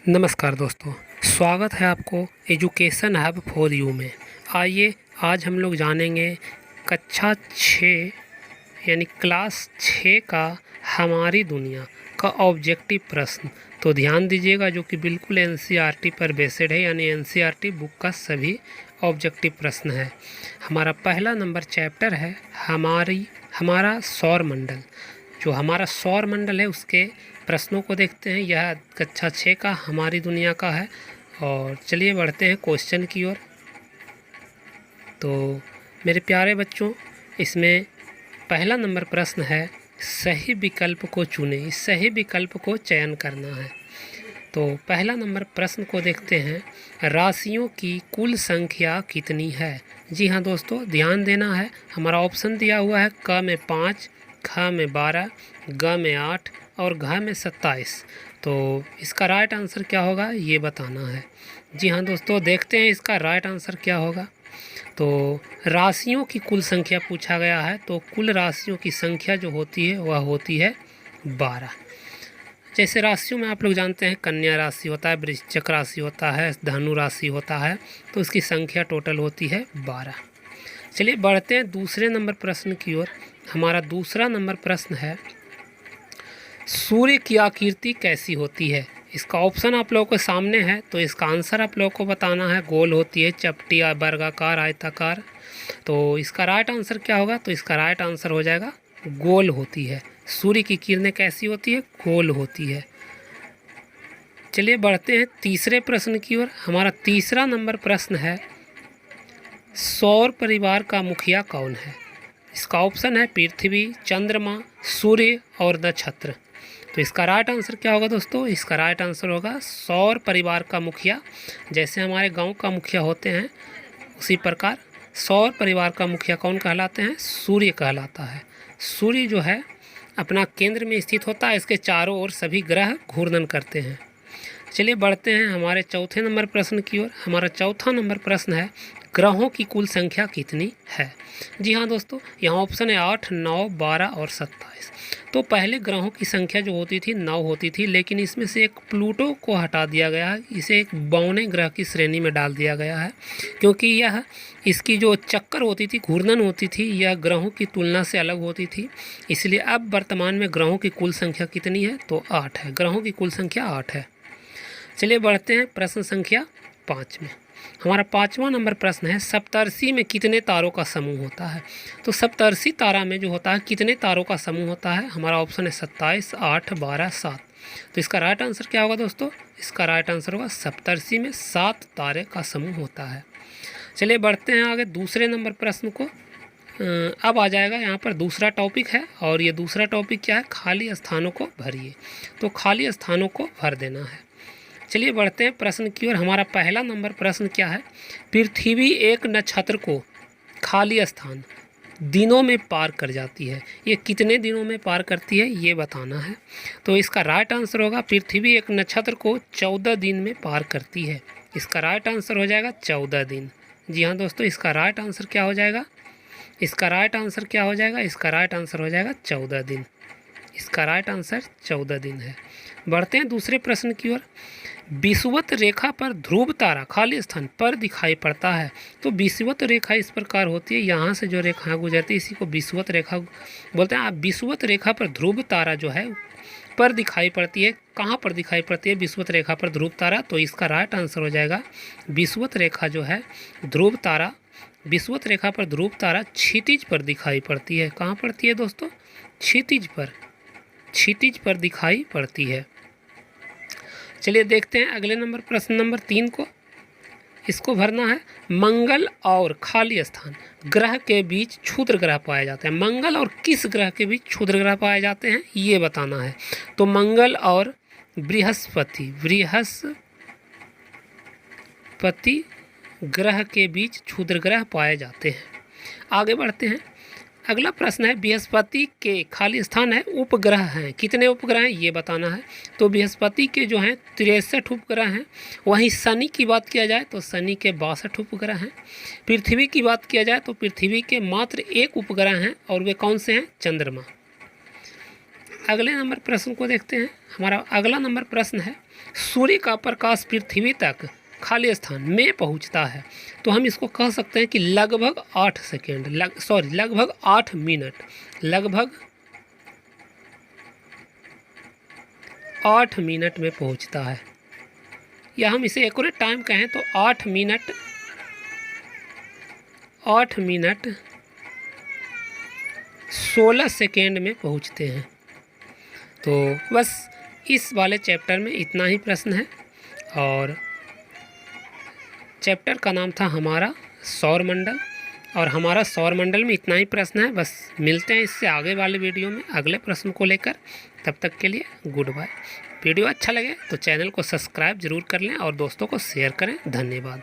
नमस्कार दोस्तों, स्वागत है आपको एजुकेशन हब फॉर यू में। आइए आज हम लोग जानेंगे कक्षा 6 यानी क्लास 6 का हमारी दुनिया का ऑब्जेक्टिव प्रश्न। तो ध्यान दीजिएगा, जो कि बिल्कुल एनसीईआरटी पर बेस्ड है, यानी एनसीईआरटी बुक का सभी ऑब्जेक्टिव प्रश्न है। हमारा पहला नंबर चैप्टर है हमारा सौर मंडल। जो हमारा सौर मंडल है उसके प्रश्नों को देखते हैं। यह कक्षा 6 का हमारी दुनिया का है। और चलिए बढ़ते हैं क्वेश्चन की ओर। तो मेरे प्यारे बच्चों, इसमें पहला नंबर प्रश्न है, सही विकल्प को चुनें। इस सही विकल्प को चयन करना है। तो पहला नंबर प्रश्न को देखते हैं, राशियों की कुल संख्या कितनी है। जी हाँ दोस्तों, ध्यान देना है। हमारा ऑप्शन दिया हुआ है क में 5, ख में 12, ग में 8 और घ में 27। तो इसका राइट आंसर क्या होगा ये बताना है। जी हाँ दोस्तों, देखते हैं इसका राइट आंसर क्या होगा। तो राशियों की कुल संख्या पूछा गया है, तो कुल राशियों की संख्या जो होती है वह होती है 12। जैसे राशियों में आप लोग जानते हैं, कन्या राशि होता है, वृश्चिक राशि होता है, धनु राशि होता है, तो उसकी संख्या टोटल होती है 12। चलिए बढ़ते हैं दूसरे नंबर प्रश्न की ओर। हमारा दूसरा नंबर प्रश्न है, सूर्य की आकृति कैसी होती है। इसका ऑप्शन आप लोगों के सामने है, तो इसका आंसर आप लोगों को बताना है। गोल होती है, चपटी, वर्गाकार, आयताकार। तो इसका राइट आंसर क्या होगा, तो इसका राइट आंसर हो जाएगा गोल होती है। सूर्य की किरणें कैसी होती है, गोल होती है। चलिए बढ़ते हैं तीसरे प्रश्न की ओर। हमारा तीसरा नंबर प्रश्न है, सौर परिवार का मुखिया कौन है। इसका ऑप्शन है पृथ्वी, चंद्रमा, सूर्य और नक्षत्र। तो इसका राइट आंसर क्या होगा दोस्तों, इसका राइट आंसर होगा सौर परिवार का मुखिया। जैसे हमारे गांव का मुखिया होते हैं, उसी प्रकार सौर परिवार का मुखिया कौन कहलाते हैं, सूर्य कहलाता है। सूर्य जो है अपना केंद्र में स्थित होता है, इसके चारों ओर सभी ग्रह घूर्णन करते हैं। चलिए बढ़ते हैं हमारे चौथे नंबर प्रश्न की ओर। हमारा चौथा नंबर प्रश्न है, ग्रहों की कुल संख्या कितनी है। जी हाँ दोस्तों, यहाँ ऑप्शन है 8, 9, 12 और 27। तो पहले ग्रहों की संख्या जो होती थी 9 होती थी, लेकिन इसमें से एक प्लूटो को हटा दिया गया है। इसे एक बौने ग्रह की श्रेणी में डाल दिया गया है, क्योंकि यह इसकी जो चक्कर होती थी, घूर्णन होती थी, यह ग्रहों की तुलना से अलग होती थी। इसलिए अब वर्तमान में ग्रहों की कुल संख्या कितनी है, तो 8 है। ग्रहों की कुल संख्या 8 है। चलिए बढ़ते हैं प्रश्न संख्या 5 में। हमारा 5वां नंबर प्रश्न है, सप्तर्षि में कितने तारों का समूह होता है। तो सप्तर्षि तारा में जो होता है कितने तारों का समूह होता है। हमारा ऑप्शन है 27, 8, 12, 7। तो इसका राइट आंसर क्या होगा दोस्तों, इसका राइट आंसर होगा सप्तर्षि में 7 तारे का समूह होता है। चलिए बढ़ते हैं आगे दूसरे नंबर प्रश्न को। अब आ जाएगा यहाँ पर दूसरा टॉपिक है, और ये दूसरा टॉपिक क्या है, खाली स्थानों को भरिए। तो खाली स्थानों को भर देना है। चलिए बढ़ते हैं प्रश्न की ओर। हमारा पहला नंबर प्रश्न क्या है, पृथ्वी एक नक्षत्र को खाली स्थान दिनों में पार कर जाती है। ये कितने दिनों में पार करती है ये बताना है। तो इसका राइट आंसर होगा, पृथ्वी एक नक्षत्र को 14 दिन में पार करती है। इसका राइट आंसर हो जाएगा 14 दिन। जी हाँ दोस्तों, इसका राइट आंसर क्या हो जाएगा, इसका राइट आंसर क्या हो जाएगा, इसका राइट आंसर हो जाएगा 14 दिन। इसका राइट आंसर 14 दिन है। बढ़ते हैं दूसरे प्रश्न की ओर। विषुवत रेखा पर ध्रुव तारा खाली स्थान पर दिखाई पड़ता है। तो विषुवत रेखा इस प्रकार होती है, यहाँ से जो रेखा गुजरती है इसी को विषुवत रेखा बोलते हैं। आप विषुवत रेखा पर ध्रुव तारा जो है पर दिखाई पड़ती है। कहाँ पर दिखाई पड़ती है विषुवत रेखा पर ध्रुव तारा, तो इसका राइट आंसर हो जाएगा विषुवत रेखा जो है ध्रुव तारा, विषुवत रेखा पर ध्रुव तारा क्षितिज पर दिखाई पड़ती है। कहाँ पड़ती है दोस्तों, क्षितिज पर, क्षितिज पर दिखाई पड़ती है। चलिए देखते हैं अगले नंबर प्रश्न नंबर 3 को। इसको भरना है, मंगल और खाली स्थान ग्रह के बीच क्षुद्र ग्रह पाए जाते हैं। मंगल और किस ग्रह के बीच क्षुद्र ग्रह पाए जाते हैं ये बताना है। तो मंगल और बृहस्पति ग्रह के क्षुद्र क्षुद्र ग्रह पाए जाते हैं। आगे बढ़ते हैं। अगला प्रश्न है, बृहस्पति के खाली स्थान है उपग्रह हैं। कितने उपग्रह हैं ये बताना है। तो बृहस्पति के जो हैं 63 उपग्रह हैं। वहीं शनि की बात किया जाए तो शनि के 62 उपग्रह हैं। पृथ्वी की बात किया जाए तो पृथ्वी के मात्र 1 उपग्रह हैं, और वे कौन से हैं, चंद्रमा। अगले नंबर प्रश्न को देखते हैं। हमारा अगला नंबर प्रश्न है, सूर्य का प्रकाश पृथ्वी तक खाली स्थान में पहुंचता है, तो हम इसको कह सकते हैं कि लगभग 8 सेकेंड लगभग 8 मिनट, लगभग 8 मिनट में पहुंचता है। या हम इसे एक्यूरेट टाइम कहें तो 8 मिनट 16 सेकेंड में पहुंचते हैं। तो बस इस वाले चैप्टर में इतना ही प्रश्न है, और चैप्टर का नाम था हमारा सौरमंडल, और हमारा सौरमंडल में इतना ही प्रश्न है। बस मिलते हैं इससे आगे वाले वीडियो में अगले प्रश्न को लेकर। तब तक के लिए गुड बाय। वीडियो अच्छा लगे तो चैनल को सब्सक्राइब ज़रूर कर लें और दोस्तों को शेयर करें। धन्यवाद।